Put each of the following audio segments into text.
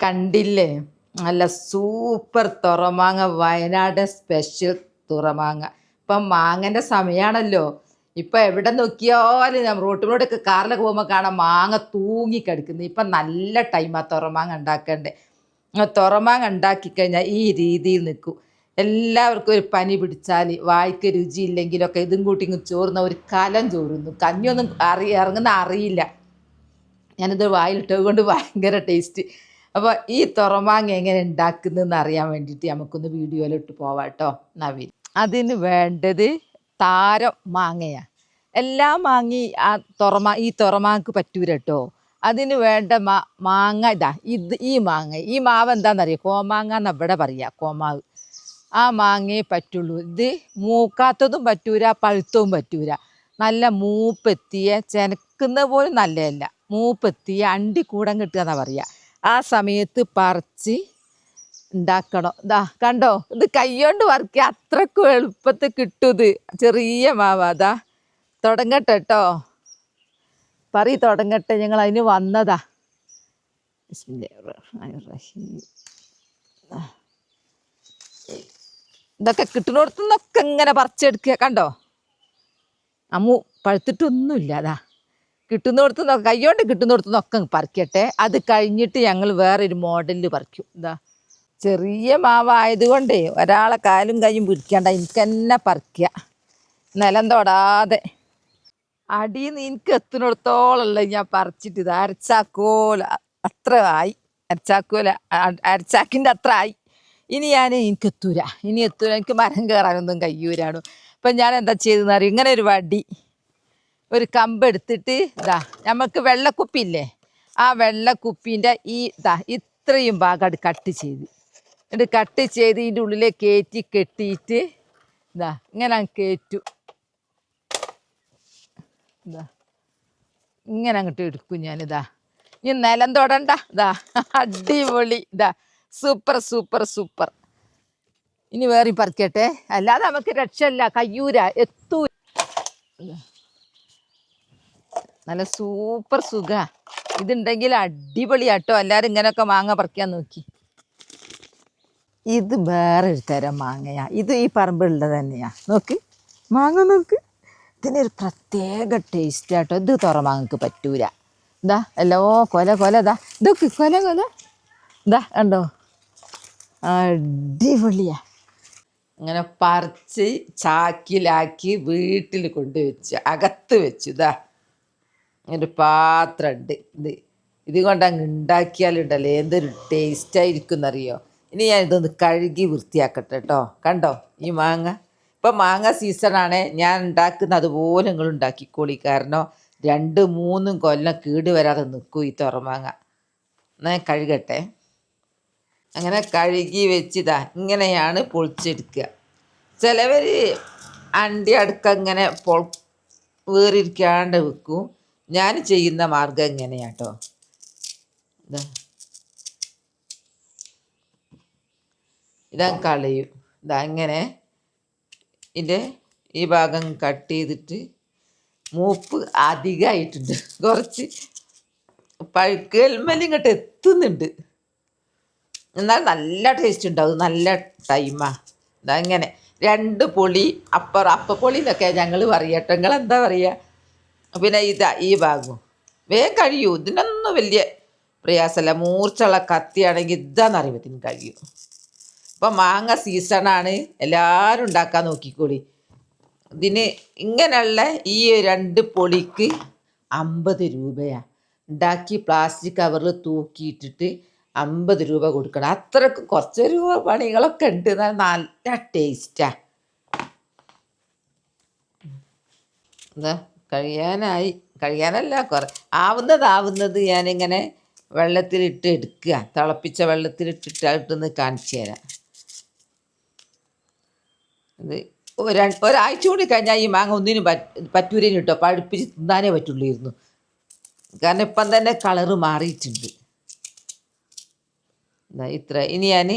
കണ്ടില്ലേ? നല്ല super തുറമാങ്ങ, Wayanad special തുറമാങ്ങ. ഇപ്പം മാങ്ങൻ്റെ സമയമാണല്ലോ. ഇപ്പം എവിടെ നോക്കിയാലും ഞാൻ റോട്ടിലൂടെയൊക്കെ കാറിലൊക്കെ പോകുമ്പോൾ കാണാം മാങ്ങ തൂങ്ങിക്കിടക്കുന്നത്. ഇപ്പം നല്ല ടൈമാണ് തുറമാങ്ങ ഉണ്ടാക്കേണ്ടത്. തുറമാങ്ങ ഉണ്ടാക്കിക്കഴിഞ്ഞാൽ ഈ രീതിയിൽ നിൽക്കും. എല്ലാവർക്കും ഒരു പനി പിടിച്ചാൽ വായ്ക്ക് രുചിയില്ലെങ്കിലൊക്കെ ഇതും കൂട്ടി ചോറുന്ന ഒരു കലം ചോറുന്നു. കഞ്ഞിയൊന്നും ഇറങ്ങുന്ന അറിയില്ല. ഞാനിത് വായിലിട്ടത് കൊണ്ട് ഭയങ്കര ടേസ്റ്റ്. അപ്പോൾ ഈ തുറമാങ്ങ എങ്ങനെ ഉണ്ടാക്കുന്നതെന്ന് അറിയാൻ വേണ്ടിയിട്ട് നമുക്കൊന്ന് വീഡിയോയിലിട്ട് പോവാം കേട്ടോ. നവീൻ, അതിന് വേണ്ടത് താരം മാങ്ങയാണ്. എല്ലാ മാങ്ങി ഈ തുറമാങ്ങക്ക് പറ്റൂല കേട്ടോ. അതിന് വേണ്ട മാങ്ങ ഇതാ, ഈ മാങ്ങ, ഈ മാവ് എന്താണെന്നറിയോ? കോമാങ്ങ എന്ന് ഇവിടെ പറയുക, കോമാവ്. ആ മാങ്ങയെ പറ്റുള്ളൂ. ഇത് മൂക്കാത്തതും പറ്റൂല, പഴുത്തതും പറ്റൂല. നല്ല മൂപ്പെത്തിയ, ചെനക്കുന്ന പോലും നല്ലതല്ല, മൂപ്പെത്തിയ അണ്ടി കൂടം കിട്ടുക എന്നാ പറയുക. ആ സമയത്ത് പറിച്ച് ഉണ്ടാക്കണം. ഇതാ കണ്ടോ, ഇത് കൈകൊണ്ട് വറുക്കുക, അത്രക്കും എളുപ്പത്തിൽ കിട്ടും. ഇത് ചെറിയ മാവ്. അതാ തുടങ്ങട്ടെ കേട്ടോ, തുടങ്ങട്ടെ. ഞങ്ങൾ അതിന് വന്നതാ. ഇതൊക്കെ കിട്ടുന്നിടത്തുനിന്നൊക്കെ ഇങ്ങനെ പറിച്ചെടുക്കുക. കണ്ടോ, അമ്മു പഴുത്തിട്ടൊന്നുമില്ല. അതാ കിട്ടുന്നിടത്തുനിന്നൊക്കെ, കൈകൊണ്ട് കിട്ടുന്നിടത്തുനിന്നൊക്കെ പറിക്കട്ടെ. അത് കഴിഞ്ഞിട്ട് ഞങ്ങൾ വേറൊരു മോഡലിൽ പറിക്കും. ഇതാ ചെറിയ മാവായതുകൊണ്ടേ ഒരാളെ കാലും കൈയും പിടിക്കണ്ട, എനിക്ക് തന്നെ പറിക്കുക, നിലം തൊടാതെ. അടിയിൽ നിന്ന് എനിക്ക് എത്തുന്നിടത്തോളമല്ല ഞാൻ പറിച്ചിട്ട്. ഇത് അരച്ചാക്കോല അത്ര ആയി, അരച്ചാക്കിൻ്റെ അത്ര ആയി. ഇനി എനിക്ക് എത്തൂല, എനിക്ക് മരം കയറാനൊന്നും കഴിയൂരാണ്. അപ്പം ഞാൻ എന്താ ചെയ്തെന്ന് അറിയും? ഇങ്ങനെ ഒരു വടി, ഒരു കമ്പ് എടുത്തിട്ട് ഇതാ, നമുക്ക് വെള്ളക്കുപ്പിയില്ലേ, ആ വെള്ളക്കുപ്പീൻ്റെ ഇത്രയും ഭാഗം കട്ട് ചെയ്ത്, കട്ട് ചെയ്ത് ഇതിൻ്റെ ഉള്ളിലേക്ക് കെട്ടിയിട്ട് ഇതാ ഇങ്ങനെ കയറ്റും. ഇതാ ഇങ്ങനെ അങ്ങോട്ട് എടുക്കും ഞാനിതാ. ഇനി നിലം തൊടണ്ട. ഇതാ അടിപൊളി, ഇതാ സൂപ്പർ സൂപ്പർ സൂപ്പർ. ഇനി വേറെ പറിക്കട്ടെ, അല്ലാതെ നമുക്ക് രക്ഷയില്ല, കയ്യൂര, എത്തൂ. നല്ല സൂപ്പർ സുഖ. ഇതുണ്ടെങ്കിൽ അടിപൊളിയാട്ടോ. എല്ലാവരും ഇങ്ങനെയൊക്കെ മാങ്ങ പറിക്കാൻ നോക്കി. ഇത് വേറെ ഒരു തരം മാങ്ങയാ. ഇത് ഈ പറമ്പുള്ളത് തന്നെയാ. നോക്ക് മാങ്ങ, നോക്ക്. ഇതിനൊരു പ്രത്യേക ടേസ്റ്റ് ആട്ടോ. ഇത് തുറമാങ്ങക്ക് പറ്റൂല. ഇതാ എല്ലോ കൊല ഇതാ, ഇതൊക്കെ കൊല ഇതാ കണ്ടോ, അടിപൊളിയാ. ഇങ്ങനെ പറിച്ച് ചാക്കിലാക്കി വീട്ടിൽ കൊണ്ടുവച്ച് അകത്ത് വെച്ചു. ഇതാ ഒരു പാത്രം ഉണ്ട്. ഇത് കൊണ്ട് അങ്ങ് ഉണ്ടാക്കിയാലുണ്ടല്ലോ എന്തൊരു ടേസ്റ്റായിരിക്കും എന്നറിയോ. ഇനി ഞാൻ ഇതൊന്ന് കഴുകി വൃത്തിയാക്കട്ടെ കേട്ടോ. കണ്ടോ ഈ മാങ്ങ, ഇപ്പം മാങ്ങ സീസണാണ്. ഞാൻ ഉണ്ടാക്കുന്ന അതുപോലെ നിങ്ങൾ ഉണ്ടാക്കിക്കോളി. കാരണം 2-3 കൊല്ലം കേട് വരാതെ നിൽക്കും ഈ തുറമാങ്ങ. എന്നാൽ കഴുകട്ടെ. അങ്ങനെ കഴുകി വെച്ചിതാ ഇങ്ങനെയാണ് പൊളിച്ചെടുക്കുക. ചിലവർ അണ്ടി അടുക്ക ഇങ്ങനെ വേറിരിക്കാണ്ട് വെക്കും. ഞാൻ ചെയ്യുന്ന മാർഗം എങ്ങനെയാട്ടോ, ഇതാ കളയും. ഇതാ ഇങ്ങനെ ഇതിൻ്റെ ഈ ഭാഗം കട്ട് ചെയ്തിട്ട്, മൂപ്പ് അധികമായിട്ടുണ്ട്, കുറച്ച് പഴുക്കൽമേലും ഇങ്ങോട്ട് എത്തുന്നുണ്ട്, എന്നാൽ നല്ല ടേസ്റ്റ് ഉണ്ടാവും. നല്ല ടൈമാണ്. ഇതാ ഇങ്ങനെ 2 പൊളി അപ്പപ്പൊളി എന്നൊക്കെ ഞങ്ങൾ പറയട്ടോ. നിങ്ങൾ എന്താ പറയുക? പിന്നെ ഇതാ ഈ ഭാഗവും വേഗം കഴിയൂ. ഇതിനൊന്നും വലിയ പ്രയാസമല്ല. മൂർച്ചുള്ള കത്തിയാണെങ്കിൽ ഇതാണെന്നറിയത്തിന് കഴിയും. ഇപ്പം മാങ്ങ സീസണാണ്, എല്ലാവരും ഉണ്ടാക്കാൻ നോക്കിക്കോളി. ഇതിന് ഇങ്ങനെയുള്ള ഈ 2 പൊളിക്ക് 50 രൂപയാണ്. ഉണ്ടാക്കി പ്ലാസ്റ്റിക് കവറിൽ തൂക്കിയിട്ടിട്ട് 50 രൂപ കൊടുക്കണം. അത്രക്ക് കുറച്ച് രൂപ പണികളൊക്കെ ഉണ്ട്. എന്നാൽ നല്ല ടേസ്റ്റാണ്. എന്താ കഴിയാനല്ല, ആവുന്നത് ഞാനിങ്ങനെ വെള്ളത്തിലിട്ട് എടുക്കുക. തിളപ്പിച്ച വെള്ളത്തിലിട്ടിട്ടൊന്ന് കാണിച്ചു തരാം. ഇത് ഒരാഴ്ച കൂടി കഴിഞ്ഞാൽ ഈ മാങ്ങ ഒന്നിനും പറ്റൂരേന് കേട്ടോ. പഴുപ്പിച്ച് തിന്നാനേ പറ്റുള്ളായിരുന്നു. കാരണം ഇപ്പം തന്നെ കളറ് മാറിയിട്ടുണ്ട്. ഇത്ര. ഇനി ഞാൻ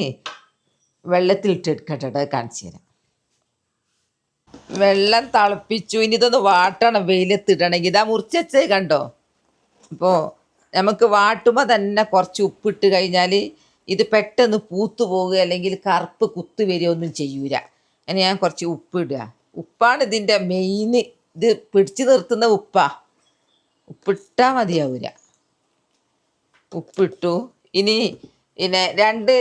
വെള്ളത്തിലിട്ട് എടുക്കട്ടെ, കാണിച്ചു തരാം. വെള്ളം തിളപ്പിച്ചു. ഇനി ഇതൊന്ന് വാട്ടണം, വെയിലത്തിടണമെങ്കിൽ. ഇതാ മുറിച്ച് വെച്ചേ കണ്ടോ. അപ്പോൾ നമുക്ക് വാട്ടുമ്പോൾ തന്നെ കുറച്ച് ഉപ്പിട്ട് കഴിഞ്ഞാൽ ഇത് പെട്ടെന്ന് പൂത്തു പോകുക അല്ലെങ്കിൽ കറുപ്പ് കുത്തു വരികയൊന്നും ചെയ്യൂല. അങ്ങനെ ഞാൻ കുറച്ച് ഉപ്പിടുക. ഉപ്പാണ് ഇതിൻ്റെ മെയിൻ. ഇത് പിടിച്ചു നിർത്തുന്ന ഉപ്പിട്ടാൽ മതിയാവൂല. ഉപ്പിട്ടു. ഇനി പിന്നെ 2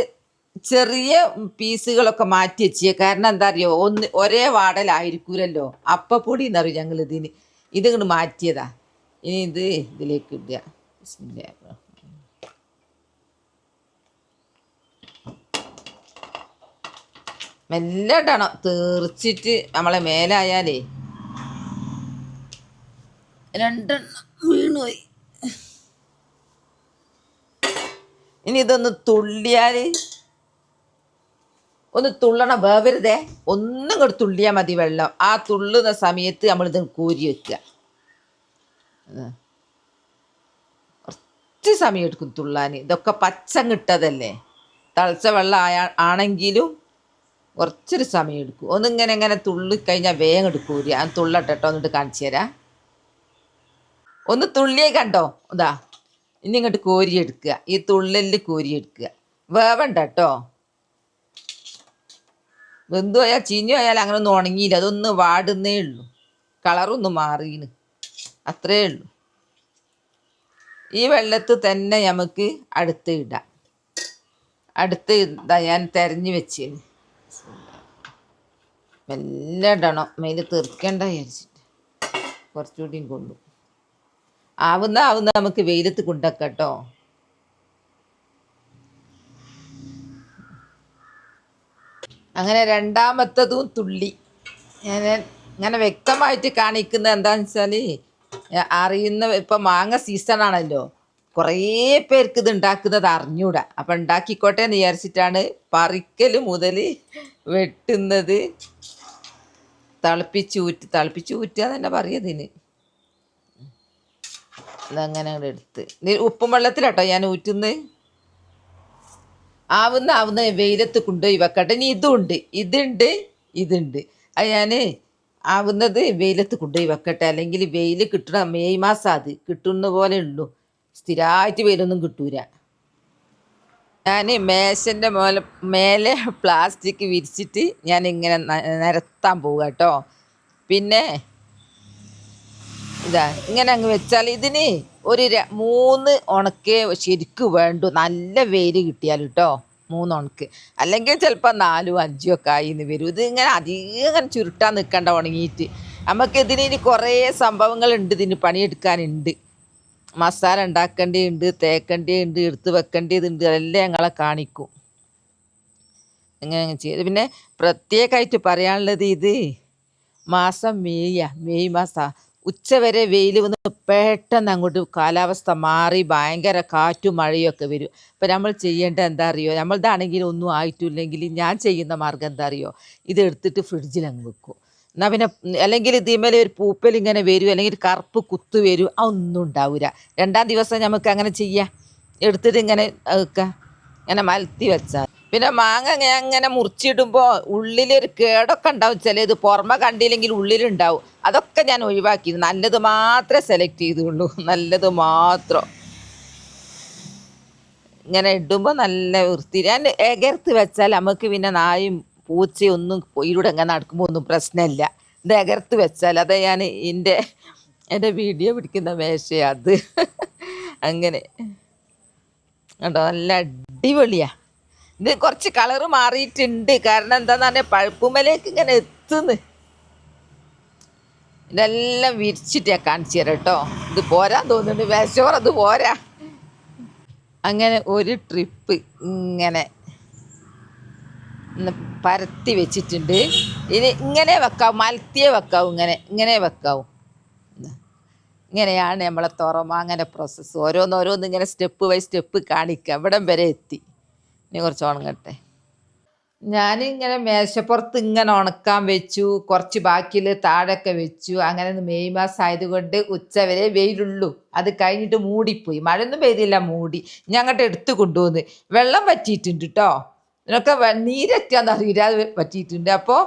ചെറിയ പീസുകളൊക്കെ മാറ്റി വെച്ചേ. കാരണം എന്താ അറിയോ, ഒരേ വാടലായിരിക്കൂലല്ലോ. അപ്പപ്പൊടി എന്നറിയും ഞങ്ങൾ ഇതിങ്ങോട്ട് മാറ്റിയതാ. ഇനി ഇതിലേക്ക് ഇടുക. മെല്ലെ ഇടണം, തീർച്ചിട്ട് നമ്മളെ മേലായാലേ 2 വീണുപോയി. ഇനി ഇതൊന്ന് തുള്ളിയാൽ ഒന്ന് തുള്ളണം, വേവരുതേ. ഒന്നും കൂടെ തുള്ളിയാൽ മതി വെള്ളം. ആ തുള്ളുന്ന സമയത്ത് നമ്മളിത് കോരി വെക്കുക. കുറച്ച് സമയം എടുക്കും തുള്ളാൻ. ഇതൊക്കെ പച്ചങ്ങിട്ടതല്ലേ, തളിച്ച വെള്ളം ആണെങ്കിലും കുറച്ചൊരു സമയം എടുക്കും. ഒന്നിങ്ങനെ തുള്ളിക്കഴിഞ്ഞാൽ വേഗം എടുക്കൂല. ഞാൻ തുള്ളട്ടോ എന്നിട്ട് കാണിച്ചു തരാം. ഒന്ന് തുള്ളിയേ കണ്ടോ, ഇതാ. ഇനി ഇങ്ങോട്ട് കോരിയെടുക്കുക. ഈ തുള്ളലിൽ കോരിയെടുക്കുക. വേവണ്ട കേട്ടോ. വെന്തു പോയാൽ ചീഞ്ഞു പോയാൽ അങ്ങനെ ഒന്നും ഉണങ്ങിയില്ല. അതൊന്ന് വാടുന്നേ ഉള്ളൂ. കളറൊന്ന് മാറീന്, അത്രേ ഉള്ളൂ. ഈ വെള്ളത്തിൽ തന്നെ നമുക്ക് അടുത്ത് ഇടാം. അടുത്ത് ഇതാ ഞാൻ തിരഞ്ഞു വെച്ചേന്. മെല്ലെ ഇടണം, മേല് തീർക്കേണ്ട വിചാരിച്ചിട്ട് കുറച്ചുകൂടിയും കൊണ്ടു. ആവുന്ന നമുക്ക് വെയിലത്ത് കൊണ്ടൊക്കെ കേട്ടോ. അങ്ങനെ രണ്ടാമത്തതും തുള്ളി. ഞാൻ ഇങ്ങനെ വ്യക്തമായിട്ട് കാണിക്കുന്നത് എന്താണെന്ന് വെച്ചാൽ, അറിയുന്ന ഇപ്പം മാങ്ങ സീസണാണല്ലോ, കുറേ പേർക്ക് ഇത് ഉണ്ടാക്കുന്നത് അറിഞ്ഞൂടാ. അപ്പം ഉണ്ടാക്കിക്കോട്ടെ എന്ന് വിചാരിച്ചിട്ടാണ് പറിക്കൽ മുതൽ വെട്ടുന്നത്. തിളപ്പിച്ച് ഊറ്റുക തന്നെ പറയുന്നതിന്. അതങ്ങനെ എടുത്ത് ഉപ്പും വെള്ളത്തിലാട്ടോ ഞാൻ ഊറ്റുന്നത്. ആവുന്ന വെയിലത്ത് കൊണ്ടുപോയി വെക്കട്ടെ. ഇനി ഇതുണ്ട്. അത് ഞാൻ ആവുന്നത് വെയിലത്ത് കൊണ്ടുപോയി വെക്കട്ടെ. അല്ലെങ്കിൽ വെയിൽ കിട്ടണം. മെയ് മാസം അത് കിട്ടുന്ന പോലെ ഉള്ളൂ, സ്ഥിരമായിട്ട് വെയിലൊന്നും കിട്ടൂല. ഞാൻ മേശൻ്റെ മേലെ പ്ലാസ്റ്റിക് വിരിച്ചിട്ട് ഞാൻ ഇങ്ങനെ നിരത്താൻ പോവുക കേട്ടോ. പിന്നെ ഇതാ ഇങ്ങനെ അങ്ങ് വെച്ചാൽ ഇതിന് ഒരു 3 ഉണക്കേ ശരിക്കും വേണ്ടു. നല്ല വെയിൽ കിട്ടിയാൽ കേട്ടോ, 3 ഉണക്ക്. അല്ലെങ്കിൽ ചിലപ്പോൾ 4, 5 ഒക്കെ ആയിന്ന് വരും. ഇത് ഇങ്ങനെ അധികം ചുരുട്ടാൻ നിൽക്കണ്ട ഉണങ്ങിയിട്ട്. നമുക്ക് ഇതിന് കുറേ സംഭവങ്ങളുണ്ട്, ഇതിന് പണിയെടുക്കാനുണ്ട്. മസാല ഉണ്ടാക്കേണ്ടതുണ്ട്, തേക്കേണ്ടതുണ്ട്, എടുത്ത് വെക്കേണ്ടതുണ്ട്. അതെല്ലാം ഞങ്ങളെ കാണിക്കും. ഇങ്ങനെ ചെയ്ത്. പിന്നെ പ്രത്യേകമായിട്ട് പറയാനുള്ളത്, ഇത് മാസം മെയ് മാസമാണ്. ഉച്ചവരെ വെയിൽ വന്ന് പെട്ടെന്ന് അങ്ങോട്ട് കാലാവസ്ഥ മാറി ഭയങ്കര കാറ്റും മഴയൊക്കെ വരും. അപ്പം നമ്മൾ ചെയ്യേണ്ടത് എന്താ അറിയോ, നമ്മളതാണെങ്കിൽ ഒന്നും ആയിട്ടില്ലെങ്കിൽ ഞാൻ ചെയ്യുന്ന മാർഗ്ഗം എന്താ അറിയോ, ഇതെടുത്തിട്ട് ഫ്രിഡ്ജിൽ അങ്ങ് വെക്കും. എന്നാൽ പിന്നെ അല്ലെങ്കിൽ ഇതിന്മേലെ ഒരു പൂപ്പൽ ഇങ്ങനെ വരും, അല്ലെങ്കിൽ കറുപ്പ് കുത്തു വരും, അതൊന്നും ഉണ്ടാവില്ല. 2-ാം ദിവസം നമുക്ക് അങ്ങനെ ചെയ്യാം. എടുത്തിട്ട് ഇങ്ങനെ വെക്കുക, ഇങ്ങനെ മലത്തി വെച്ചാൽ. പിന്നെ മാങ്ങ ഞാൻ ഇങ്ങനെ മുറിച്ചിടുമ്പോൾ ഉള്ളിലൊരു കേടൊക്കെ ഉണ്ടാവും. ചിലത് പുറമെ കണ്ടില്ലെങ്കിൽ ഉള്ളിലുണ്ടാവും. അതൊക്കെ ഞാൻ ഒഴിവാക്കി. നല്ലത് മാത്രമേ സെലക്ട് ചെയ്തുള്ളൂ, നല്ലത് മാത്രം. ഇങ്ങനെ ഇടുമ്പോൾ നല്ല വൃത്തി. ഞാൻ എകർത്ത് വെച്ചാൽ നമുക്ക് പിന്നെ നായും പൂച്ചയൊന്നും ഇതിലൂടെ ഇങ്ങനെ നടക്കുമ്പോൾ ഒന്നും പ്രശ്നമില്ല. ഇത് എകർത്ത് വെച്ചാൽ അത് ഞാൻ എൻ്റെ വീഡിയോ പിടിക്കുന്ന മേശയാണ് അത്. അങ്ങനെ കേട്ടോ, നല്ല അടിപൊളിയാണ്. ഇത് കുറച്ച് കളറ് മാറിയിട്ടുണ്ട്. കാരണം എന്താന്ന് പറഞ്ഞാൽ പഴുപ്പുമലേക്ക് ഇങ്ങനെ എത്തുന്നു. ഇതെല്ലാം വിരിച്ചിട്ട് ഞാൻ കാണിച്ചു തരാം കേട്ടോ. ഇത് പോരാൻ തോന്നുന്നുണ്ട്, വിശോറത് പോരാ. അങ്ങനെ ഒരു ട്രിപ്പ് ഇങ്ങനെ പരത്തി വെച്ചിട്ടുണ്ട്. ഇനി ഇങ്ങനെ വെക്കാവും, മലത്തിയേ വെക്കാവും, ഇങ്ങനെ വെക്കാവും. ഇങ്ങനെയാണ് നമ്മളെ തുറമാങ്ങനെ പ്രോസസ്സ്. ഓരോന്ന് ഇങ്ങനെ സ്റ്റെപ്പ് ബൈ സ്റ്റെപ്പ് കാണിക്കുക. ഇവിടം വരെ എത്തി. ഇനി കുറച്ച് ഉണങ്ങട്ടെ. ഞാനിങ്ങനെ മേശപ്പുറത്ത് ഇങ്ങനെ ഉണക്കാൻ വെച്ചു. കുറച്ച് ബാക്കിയിൽ താഴെയൊക്കെ വെച്ചു. അങ്ങനെ മെയ് മാസം ആയതുകൊണ്ട് ഉച്ചവരെ വെയിലുള്ളൂ. അത് കഴിഞ്ഞിട്ട് മൂടിപ്പോയി. മഴയൊന്നും പെയ്തില്ല, മൂടി. ഞാൻ അങ്ങോട്ട് എടുത്ത് കൊണ്ടുപോകുന്നു. വെള്ളം പറ്റിയിട്ടുണ്ട് കേട്ടോ. ഇതിനൊക്കെ നീരറ്റാന്ന് അറിയില്ല, അത് പറ്റിയിട്ടുണ്ട്. അപ്പോൾ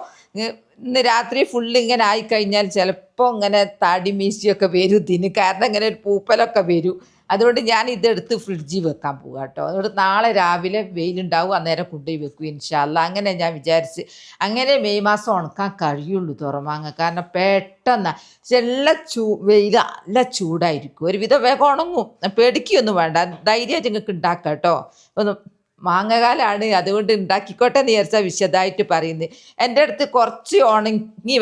ഇന്ന് രാത്രി ഫുള്ള് ഇങ്ങനെ ആയിക്കഴിഞ്ഞാൽ ചിലപ്പോൾ ഇങ്ങനെ താടി മീശിയൊക്കെ വരും ഇതിന്. കാരണം ഇങ്ങനെ ഒരു പൂപ്പലൊക്കെ വരും. അതുകൊണ്ട് ഞാൻ ഇതെടുത്ത് ഫ്രിഡ്ജിൽ വെക്കാൻ പോവുക കേട്ടോ. അതുകൊണ്ട് നാളെ രാവിലെ വെയിലുണ്ടാവും, അന്നേരം കൊണ്ടുപോയി വെക്കും ഇൻഷാ അല്ലാ. അങ്ങനെ ഞാൻ വിചാരിച്ച്. അങ്ങനെ മെയ് മാസം ഉണക്കാൻ കഴിയുള്ളൂ തുറമാങ്ങ. കാരണം പെട്ടെന്ന് ചെല്ല വെയിൽ നല്ല ചൂടായിരിക്കും, ഒരുവിധം വേഗം ഉണങ്ങും. പേടിക്കൊന്നും വേണ്ട, ധൈര്യമായിട്ട് നിങ്ങൾക്ക് ഉണ്ടാക്കാം കേട്ടോ. ഒന്ന് മാങ്ങകാലാണ്, അതുകൊണ്ട് ഉണ്ടാക്കിക്കോട്ടെ എന്ന് വിചാരിച്ചാൽ വിശദമായിട്ട് പറയുന്നത്. എൻ്റെ അടുത്ത് കുറച്ച് ഉണക്കി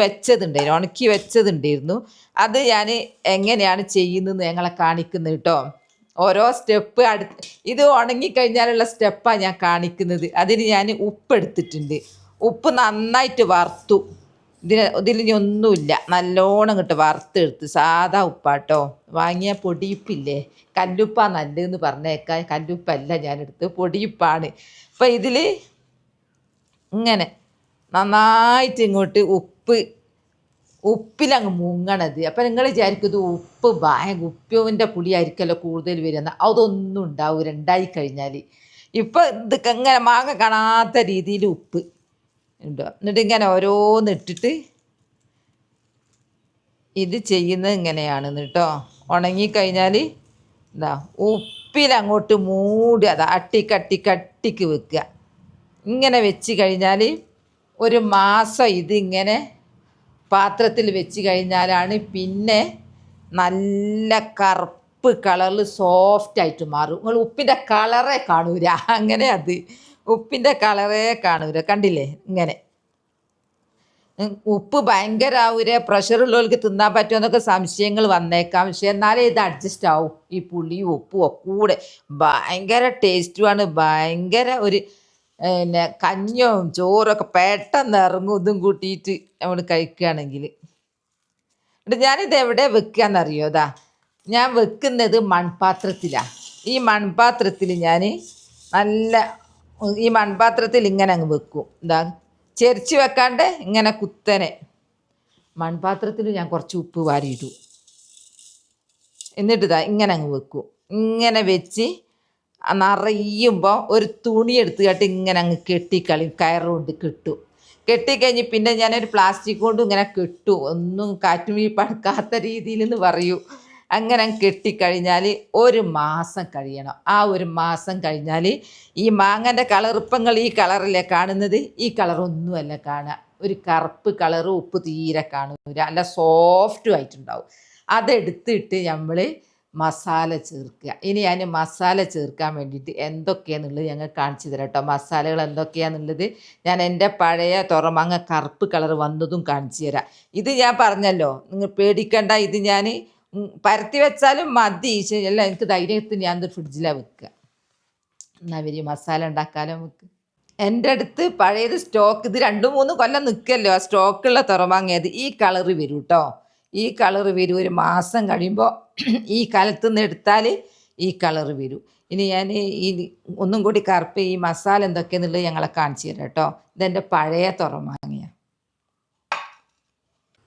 വെച്ചതുണ്ടായിരുന്നു. അത് ഞാൻ എങ്ങനെയാണ് ചെയ്യുന്നത് ഞങ്ങളെ കാണിക്കുന്നത് കേട്ടോ. ഓരോ സ്റ്റെപ്പ് ഇത് ഉണങ്ങിക്കഴിഞ്ഞാലുള്ള സ്റ്റെപ്പാണ് ഞാൻ കാണിക്കുന്നത്. അതിന് ഞാൻ ഉപ്പ് എടുത്തിട്ടുണ്ട്. ഉപ്പ് നന്നായിട്ട് വറുത്തു. ഇതിലിനി ഒന്നുമില്ല, നല്ലോണം ഇങ്ങോട്ട് വറുത്തെടുത്ത്. സാധാ ഉപ്പാട്ടോ, വാങ്ങിയ പൊടിയുപ്പില്ലേ, കല്ലുപ്പാ നല്ലതെന്ന് പറഞ്ഞേക്കാൻ. കല്ലുപ്പല്ല ഞാനെടുത്ത്, പൊടിയുപ്പാണ്. അപ്പം ഇതിൽ ഇങ്ങനെ നന്നായിട്ട് ഇങ്ങോട്ട് ഉപ്പിലങ്ങ് മുങ്ങണത്. അപ്പം നിങ്ങൾ വിചാരിക്കും ഇത് ഉപ്പിൻ്റെ പുളിയായിരിക്കുമല്ലോ കൂടുതൽ വരുന്നത്. അതൊന്നും ഉണ്ടാവില്ല ഉണ്ടായിക്കഴിഞ്ഞാൽ. ഇപ്പം ഇത് ഇങ്ങനെ മാങ്ങ കാണാത്ത രീതിയിൽ ഉപ്പ് ഉണ്ടോ. എന്നിട്ട് ഇങ്ങനെ ഓരോന്നിട്ടിട്ട് ഇത് ചെയ്യുന്നത് ഇങ്ങനെയാണ് കേട്ടോ. ഉണങ്ങിക്കഴിഞ്ഞാൽ എന്താ ഉപ്പിലങ്ങോട്ട് മൂടി അത് അട്ടിക്ക് വെക്കുക. ഇങ്ങനെ വെച്ച് കഴിഞ്ഞാൽ ഒരു മാസം ഇതിങ്ങനെ പാത്രത്തിൽ വെച്ച് കഴിഞ്ഞാലാണ് പിന്നെ നല്ല കറുപ്പ് കളറിൽ സോഫ്റ്റായിട്ട് മാറും. നിങ്ങൾ ഉപ്പിൻ്റെ കളറേ കാണൂല, അങ്ങനെ അത് ഉപ്പിൻ്റെ കളറേ കാണൂല. കണ്ടില്ലേ ഇങ്ങനെ. ഉപ്പ് ഭയങ്കര ആവൂരെ, പ്രഷറുള്ളവർക്ക് തിന്നാൻ പറ്റുമെന്നൊക്കെ സംശയങ്ങൾ വന്നേക്കാം. പക്ഷെ എന്നാലേ ഇത് അഡ്ജസ്റ്റ് ആവും. ഈ പുളിയും ഉപ്പും ഒക്കെ കൂടെ ഭയങ്കര ടേസ്റ്റുമാണ്. ഭയങ്കര ഒരു പിന്നെ കഞ്ഞവും ചോറൊക്കെ പെട്ടെന്ന് ഇറങ്ങും ഇതും കൂട്ടിയിട്ട് നമ്മൾ കഴിക്കുകയാണെങ്കിൽ. എന്നിട്ട് ഞാനിത് എവിടെ വെക്കുകയെന്നറിയോ? ഞാൻ വെക്കുന്നത് മൺപാത്രത്തിലാണ്. ഈ മൺപാത്രത്തിൽ ഞാൻ ഈ മൺപാത്രത്തിൽ ഇങ്ങനെ അങ്ങ് വെക്കും. ചെരിച്ച് വെക്കാണ്ട് ഇങ്ങനെ കുത്തനെ മൺപാത്രത്തിൽ ഞാൻ കുറച്ച് ഉപ്പ് വാരിയിടും. എന്നിട്ട് ഇങ്ങനെ അങ്ങ് വെക്കും. ഇങ്ങനെ വെച്ച് നിറയുമ്പോൾ ഒരു തുണി എടുത്തുകാട്ട് ഇങ്ങനെ അങ്ങ് കെട്ടിക്കളയും. കയറുകൊണ്ട് കെട്ടും. കെട്ടിക്കഴിഞ്ഞ് പിന്നെ ഞാനൊരു പ്ലാസ്റ്റിക് കൊണ്ട് ഇങ്ങനെ കെട്ടും. ഒന്നും കാറ്റുമീ പടക്കാത്ത രീതിയിൽ എന്ന് പറയൂ. അങ്ങനെ കെട്ടിക്കഴിഞ്ഞാൽ ഒരു മാസം കഴിയണം. ആ ഒരു മാസം കഴിഞ്ഞാൽ ഈ മാങ്ങൻ്റെ കളറിപ്പങ്ങൾ ഈ കളറല്ലേ കാണുന്നത്, ഈ കളറൊന്നുമല്ല കാണുക. ഒരു കറുപ്പ് കളറ്, ഉപ്പ് തീരെ കാണൂല, നല്ല സോഫ്റ്റും ആയിട്ടുണ്ടാവും. അതെടുത്തിട്ട് നമ്മൾ മസാല ചേർക്കുക. ഇനി ഞാൻ മസാല ചേർക്കാൻ വേണ്ടിയിട്ട് എന്തൊക്കെയാണെന്നുള്ളത് ഞങ്ങൾ കാണിച്ചു തരാം കേട്ടോ. മസാലകൾ എന്തൊക്കെയാണെന്നുള്ളത് ഞാൻ എൻ്റെ പഴയ തുറമാങ്ങ കറുപ്പ് കളർ വന്നതും കാണിച്ചു തരാം. ഇത് ഞാൻ പറഞ്ഞല്ലോ, നിങ്ങൾ പേടിക്കണ്ട. ഇത് ഞാൻ പരത്തി വെച്ചാലും മതി. ശരിയല്ല, എനിക്ക് ധൈര്യത്തിന് ഞാൻ ഫ്രിഡ്ജിലാണ് വെക്കുക. എന്നാൽ വരി മസാല ഉണ്ടാക്കാലോ നമുക്ക്. എൻ്റെ അടുത്ത് പഴയത് സ്റ്റോക്ക്, ഇത് 2-3 കൊല്ലം നിൽക്കല്ലോ ആ സ്റ്റോക്കുള്ള തുറമാങ്ങയത്. ഈ കളറ് വരും കേട്ടോ. ഈ കളറ് വരും. ഒരു മാസം കഴിയുമ്പോൾ ഈ കാലത്ത് നിന്ന് എടുത്താൽ ഈ കളറ് വരും. ഇനി ഞാൻ ഈ ഒന്നും കൂടി കറുപ്പ് ഈ മസാല എന്തൊക്കെയാണെന്നുള്ളത് ഞങ്ങളെ കാണിച്ചു തരാം കേട്ടോ. ഇതെൻ്റെ പഴയ തുറമാങ്ങയാണ്.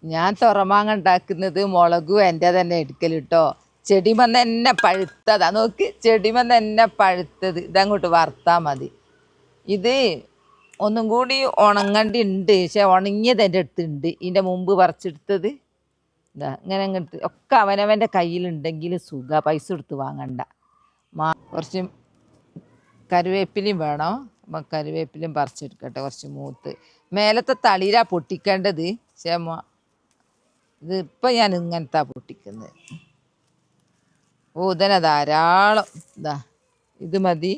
ഞാൻ തുറമാങ്ങ ഉണ്ടാക്കുന്നത് മുളകും എൻ്റെ തന്നെ എടുക്കൽ കേട്ടോ. ചെടിമന്ന് തന്നെ പഴുത്തതാ, നോക്ക്, ചെടിമന്ന് തന്നെ പഴുത്തത്. ഇതങ്ങോട്ട് വറുത്താൽ മതി. ഇത് ഒന്നും കൂടി ഉണങ്ങണ്ടി ഉണ്ട്, പക്ഷെ ഉണങ്ങിയത് എൻ്റെ അടുത്തുണ്ട്. ഇതിൻ്റെ മുമ്പ് പറിച്ചെടുത്തത് ഇങ്ങനെ അങ്ങോട്ട് ഒക്കെ അവനവൻ്റെ കയ്യിലുണ്ടെങ്കിൽ സുഖ, പൈസ കൊടുത്ത് വാങ്ങണ്ട. കുറച്ച് കറിവേപ്പിലയും വേണം. അപ്പം കറിവേപ്പിലയും പറിച്ചെടുക്കട്ടെ. കുറച്ച് മൂത്ത് മേലത്തെ തളിരാ പൊട്ടിക്കേണ്ടത്. പക്ഷേ ഇത് ഇപ്പം ഞാൻ ഇങ്ങനത്തെ പൊട്ടിക്കുന്നത്. ഇതിനെ ധാരാളം ഇത് മതി.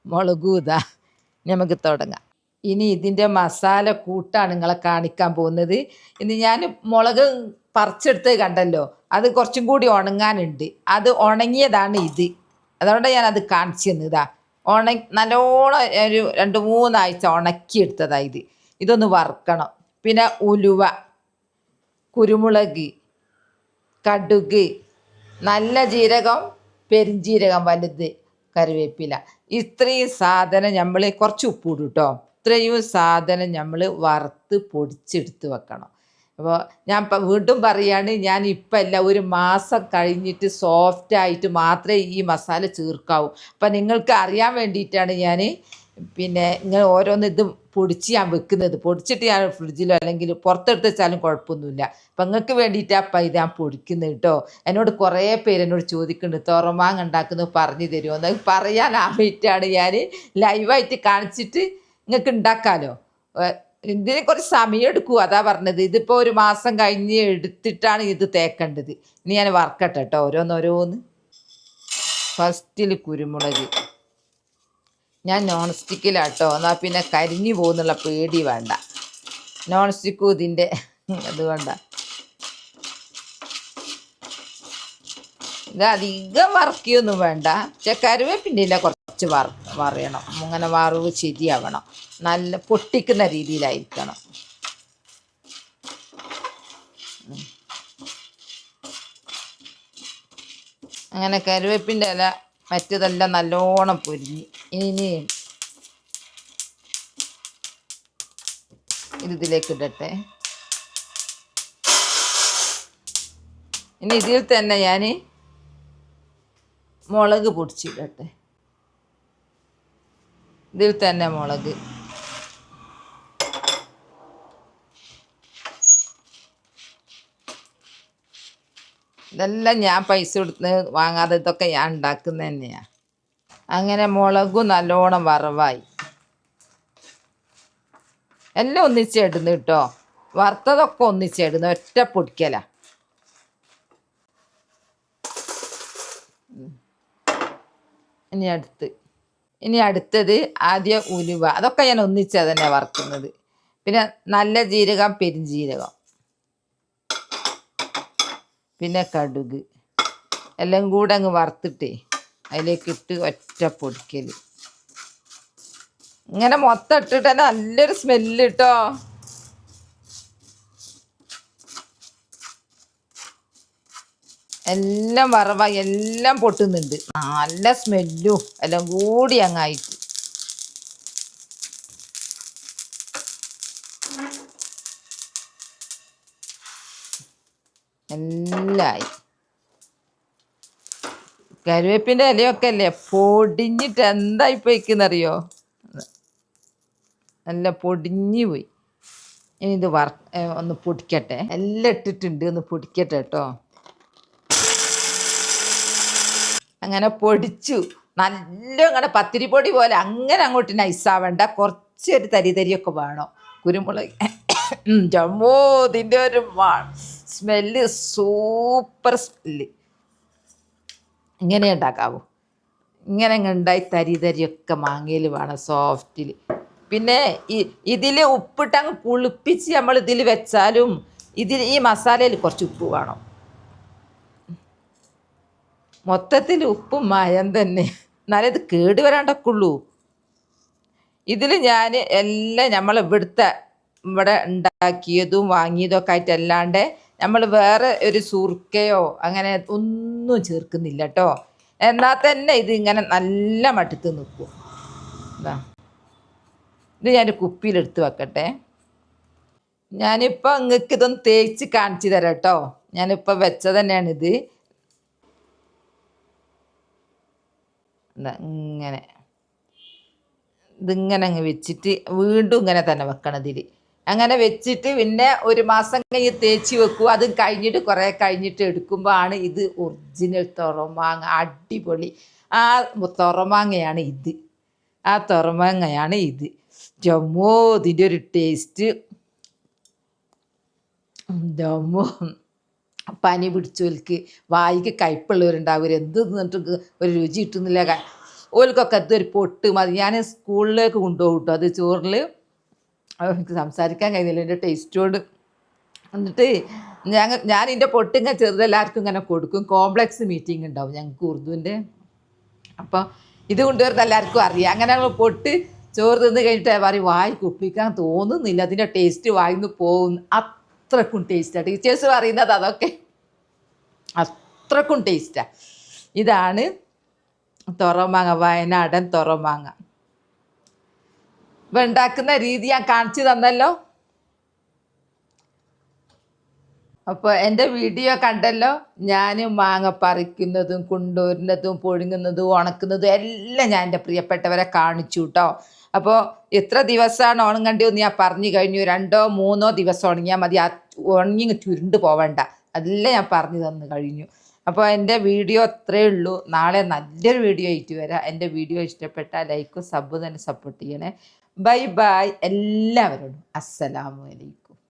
മുളകും നമുക്ക് തുടങ്ങാം. ഇനി ഇതിൻ്റെ മസാല കൂട്ടാണ് നിങ്ങളെ കാണിക്കാൻ പോകുന്നത്. ഇനി ഞാൻ മുളക് പറിച്ചെടുത്ത് കണ്ടല്ലോ, അത് കുറച്ചും കൂടി ഉണങ്ങാനുണ്ട്. അത് ഉണങ്ങിയതാണ് ഇത്. അതുകൊണ്ട് ഞാനത് കാണിച്ചു തന്നതാ. നല്ലോണം ഒരു 2-3 ആഴ്ച ഉണക്കിയെടുത്തതാണ് ഇത്. ഇതൊന്ന് വറുക്കണം. പിന്നെ ഉലുവ, കുരുമുളക്, കടുക്, നല്ല ജീരകം, പെരിഞ്ജീരകം വലുത്, കറിവേപ്പില, ഇത്രയും സാധനം നമ്മൾ കുറച്ച് ഉപ്പിടും കേട്ടോ. ഇത്രയും സാധനം നമ്മൾ വറുത്ത് പൊടിച്ചെടുത്ത് വെക്കണം. അപ്പോൾ ഞാൻ വീണ്ടും പറയുകയാണ്, ഞാൻ ഇപ്പം അല്ല, ഒരു മാസം കഴിഞ്ഞിട്ട് സോഫ്റ്റായിട്ട് മാത്രമേ ഈ മസാല ചേർക്കാവൂ. അപ്പം നിങ്ങൾക്ക് അറിയാൻ വേണ്ടിയിട്ടാണ് ഞാൻ പിന്നെ ഇങ്ങനെ ഓരോന്ന് ഇത് പൊടിച്ച് ഞാൻ വെക്കുന്നത്, പൊടിച്ചിട്ട് ഞാൻ ഫ്രിഡ്ജിലോ അല്ലെങ്കിൽ പുറത്തെടുത്ത് വെച്ചാലും കുഴപ്പമൊന്നുമില്ല. അപ്പം നിങ്ങൾക്ക് വേണ്ടിയിട്ടാണ് ഇത് ഞാൻ പൊടിക്കുന്നത് കേട്ടോ. എന്നോട് കുറേ പേര് എന്നോട് ചോദിക്കുന്നുണ്ട് തുറമാങ്ങ ഉണ്ടാക്കുന്നത് പറഞ്ഞു തരുമോ എന്ന്. പറയാനായിട്ടാണ് ഞാൻ ലൈവായിട്ട് കാണിച്ചിട്ട് നിങ്ങൾക്ക് ഉണ്ടാക്കാമല്ലോ. ഇതിന് കുറച്ച് സമയം എടുക്കും, അതാ പറഞ്ഞത്. ഇതിപ്പോൾ ഒരു മാസം കഴിഞ്ഞ് എടുത്തിട്ടാണ് ഇത് തേക്കേണ്ടത്. ഇനി ഞാൻ വറക്കട്ടെ കേട്ടോ ഓരോന്നോരോന്ന്. ഫസ്റ്റിൽ കുരുമുളക് ഞാൻ നോൺ സ്റ്റിക്കിലാട്ടോ, എന്നാൽ പിന്നെ കരിഞ്ഞു പോകുന്നുള്ള പേടി വേണ്ട. നോൺ സ്റ്റിക്കും ഇതിൻ്റെ അതുകൊണ്ട. ഇത് അധികം വറക്കിയൊന്നും വേണ്ട. പക്ഷെ കരുവേപ്പിൻ്റെ ഇല കുറച്ച് വറയണം. അങ്ങനെ വറവ് ശരിയാവണം, നല്ല പൊട്ടിക്കുന്ന രീതിയിലായിരിക്കണം. അങ്ങനെ കരുവേപ്പിൻ്റെ ഇല മറ്റതെല്ലാം നല്ലോണം പൊരിഞ്ഞ് ഇനി ഇതിലേക്ക് ഇടട്ടെ. ഇനി ഇതിൽ തന്നെ ഞാൻ മുളക് പൊടിച്ചിടട്ടെ. ഇതിൽ തന്നെ മുളക്. ഇതെല്ലാം ഞാൻ പൈസ കൊടുത്ത് വാങ്ങാതെ ഇതൊക്കെ ഞാൻ ഉണ്ടാക്കുന്നത് തന്നെയാണ്. അങ്ങനെ മുളകും നല്ലോണം വറവായി. എല്ലാം ഒന്നിച്ചിടുന്നു കേട്ടോ, വറുത്തതൊക്കെ ഒന്നിച്ചിടുന്നു, ഒറ്റ പൊടിക്കല. ഇനി അടുത്തത് ആദ്യം ഉലുവ, അതൊക്കെ ഞാൻ ഒന്നിച്ചാണ് തന്നെ വറുക്കുന്നത്. പിന്നെ നല്ല ജീരകം, പെരുംജീരകം, പിന്നെ കടുക് എല്ലാം കൂടെ അങ്ങ് വറുത്തിട്ടേ അതിലേക്ക് ഇട്ട് ഒറ്റ പൊടിക്കൽ. ഇങ്ങനെ മൊത്തം ഇട്ടിട്ട് തന്നെ നല്ലൊരു സ്മെല്ല് കേട്ടോ. എല്ലാം വറവായി, എല്ലാം പൊട്ടുന്നുണ്ട്, നല്ല സ്മെല്ലും എല്ലാം കൂടി അങ്ങായിട്ട്. എല്ലായി. കരുവേപ്പിൻ്റെ ഇലയൊക്കെ അല്ലേ പൊടിഞ്ഞിട്ട് എന്തായി പോയിക്കുന്നറിയോ, നല്ല പൊടിഞ്ഞു പോയി. ഇനി ഇത് ഒന്ന് പൊടിക്കട്ടെ. എല്ലാം ഇട്ടിട്ടുണ്ട്, ഒന്ന് പൊടിക്കട്ടെ കേട്ടോ. അങ്ങനെ പൊടിച്ചു, നല്ല അങ്ങനെ പത്തിരി പൊടി പോലെ അങ്ങനെ അങ്ങോട്ട് നൈസാവേണ്ട, കുറച്ചൊരു തരിതരിയൊക്കെ വേണം. കുരുമുളക് ജമ്മോ, ഇതിൻ്റെ ഒരു സ്മെല്ല് സൂപ്പർ സ്മെല്ല്. ഇങ്ങനെ ഉണ്ടാക്കാവൂ, ഇങ്ങനെ ഉണ്ടായി തരിതരിയൊക്കെ മാങ്ങയിൽ വേണം, സോഫ്റ്റിൽ. പിന്നെ ഇതിൽ ഉപ്പിട്ട് അങ്ങ് പുളിപ്പിച്ച് നമ്മൾ ഇതിൽ വെച്ചാലും ഈ മസാലയിൽ കുറച്ച് ഉപ്പ് വേണം. മൊത്തത്തിൽ ഉപ്പും മയം തന്നെ, എന്നാലേ ഇത് കേട് വരാണ്ടൊക്കെയുള്ളൂ. ഇതിൽ ഞാൻ എല്ലാം നമ്മൾ ഇവിടെ ഉണ്ടാക്കിയതും വാങ്ങിയതും ഒക്കെ ആയിട്ട് അല്ലാണ്ട് നമ്മൾ വേറെ ഒരു സുർക്കയോ അങ്ങനെ ഒന്നും ചേർക്കുന്നില്ല കേട്ടോ. എന്നാൽ തന്നെ ഇത് ഇങ്ങനെ നല്ല മട്ടത്ത് നിൽക്കും. ഇത് ഞാൻ കുപ്പിയിലെടുത്ത് വെക്കട്ടെ. ഞാനിപ്പോൾ നിങ്ങൾക്ക് ഇതൊന്ന് തേച്ച് കാണിച്ചു തരാം കേട്ടോ. ഞാനിപ്പോൾ വെച്ചത് തന്നെയാണിത്. ഇങ്ങനെ ഇതിങ്ങനെ അങ്ങ് വെച്ചിട്ട് വീണ്ടും ഇങ്ങനെ തന്നെ വെക്കണം ഇതിൽ. അങ്ങനെ വെച്ചിട്ട് പിന്നെ ഒരു മാസം കഴിഞ്ഞ് തേച്ച് വെക്കും. അത് കഴിഞ്ഞിട്ട് കുറേ കഴിഞ്ഞിട്ട് എടുക്കുമ്പോൾ ആണ് ഇത് ഒറിജിനൽ തുറമാങ്ങ, അടിപൊളി. ആ തുറമാങ്ങയാണ് ഇത്, ആ തുറമാങ്ങയാണ് ഇത്. ജമ്മോ, ഇതിൻ്റെ ഒരു ടേസ്റ്റ് ജമ്മോ. പനി പിടിച്ചോൽക്ക്, വായിക്ക് കയ്പുള്ളവരുണ്ടാവും, എന്ത് നിന്നിട്ട് ഒരു രുചി കിട്ടുന്നില്ല ഓൽക്കൊക്കെ അതൊരു പൊട്ട് മതി. ഞാൻ സ്കൂളിലേക്ക് കൊണ്ടുപോകും കേട്ടോ അത് ചോറിൽ. എനിക്ക് സംസാരിക്കാൻ കഴിയുന്നില്ല എൻ്റെ ടേസ്റ്റ് കൊണ്ട്. എന്നിട്ട് ഞാൻ ഇതിൻ്റെ പൊട്ടിങ്ങനെ ചെറുതെല്ലാവർക്കും ഇങ്ങനെ കൊടുക്കും. കോംപ്ലക്സ് മീറ്റിംഗ് ഉണ്ടാവും ഞങ്ങൾക്ക് ഉറുദുവിൻ്റെ. അപ്പോൾ ഇത് കൊണ്ടുവരുന്ന എല്ലാവർക്കും അറിയാം. അങ്ങനെ ഞങ്ങൾ പൊട്ട് ചോറ് തിന്ന് കഴിഞ്ഞിട്ട് പറയും വായി കുപ്പിക്കാൻ തോന്നുന്നില്ല, അതിൻ്റെ ടേസ്റ്റ് വായിന്ന് പോകുന്നു. അത്രക്കും ടേസ്റ്റാണ്. ടീച്ചേഴ്സ് പറയുന്നത് അതൊക്കെ അത്രക്കും ടേസ്റ്റാണ്. ഇതാണ് തുറമാങ്ങ, വയനാടൻ തുറമാങ്ങ. ഇപ്പം ഉണ്ടാക്കുന്ന രീതി ഞാൻ കാണിച്ചു തന്നല്ലോ. അപ്പോൾ എൻ്റെ വീഡിയോ കണ്ടല്ലോ, ഞാൻ മാങ്ങ പറിക്കുന്നതും കൊണ്ടുവരുന്നതും പുഴുങ്ങുന്നതും ഉണക്കുന്നതും എല്ലാം ഞാൻ എൻ്റെ പ്രിയപ്പെട്ടവരെ കാണിച്ചു കേട്ടോ. അപ്പോൾ എത്ര ദിവസമാണ് ഉണങ്ങേണ്ടതെന്ന് ഞാൻ പറഞ്ഞു കഴിഞ്ഞു. 2-3 ദിവസം ഉണങ്ങിയാൽ മതി, ഉണങ്ങി ചുരുണ്ട് പോവണ്ട, അതെല്ലാം ഞാൻ പറഞ്ഞു തന്നു കഴിഞ്ഞു. അപ്പോൾ എൻ്റെ വീഡിയോ അത്രയേ ഉള്ളൂ. നാളെ നല്ലൊരു വീഡിയോ ആയിട്ട് വരാം. എൻ്റെ വീഡിയോ ഇഷ്ടപ്പെട്ടാൽ ലൈക്കും സബ്ബും തന്നെ സപ്പോർട്ട് ചെയ്യണേ. ബൈ ബൈ എല്ലാവരോടും. അസ്സലാമു അലൈക്കും.